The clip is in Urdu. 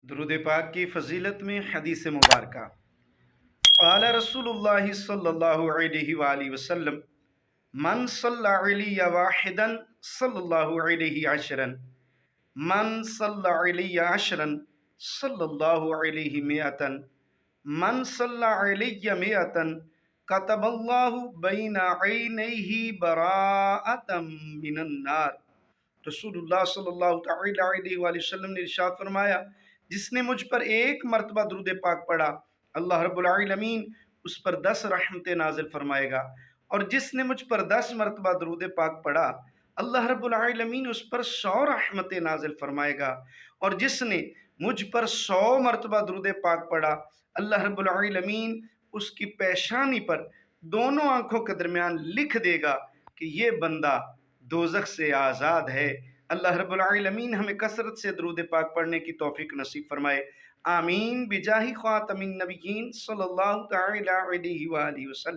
درود پاک کی فضیلت میں حدیث مبارکہ قال رسول اللہ صلی اللہ علیہ وآلہ وسلم من صلی علی واحدا صلی اللہ علیہ عشرا من صلی علی عشرا صلی اللہ علیہ مئتا من صلی علی مئتا کتب اللہ بین عینیہ براءۃ من النار۔ رسول اللہ صلی اللہ تعالی علیہ وآلہ وسلم نے ارشاد فرمایا، جس نے مجھ پر ایک مرتبہ درود پاک پڑھا اللہ رب العالمین اس پر 10 رحمتیں نازل فرمائے گا، اور جس نے مجھ پر 10 مرتبہ درود پاک پڑھا اللہ رب العالمین اس پر 100 رحمتیں نازل فرمائے گا، اور جس نے مجھ پر 100 مرتبہ درود پاک پڑھا اللہ رب العالمین اس کی پیشانی پر دونوں آنکھوں کے درمیان لکھ دے گا کہ یہ بندہ دوزخ سے آزاد ہے۔ اللہ رب العالمین ہمیں کثرت سے درود پاک پڑھنے کی توفیق نصیب فرمائے، آمین بجاہ خاتم النبیین صلی اللہ تعالی علیہ وآلہ وسلم۔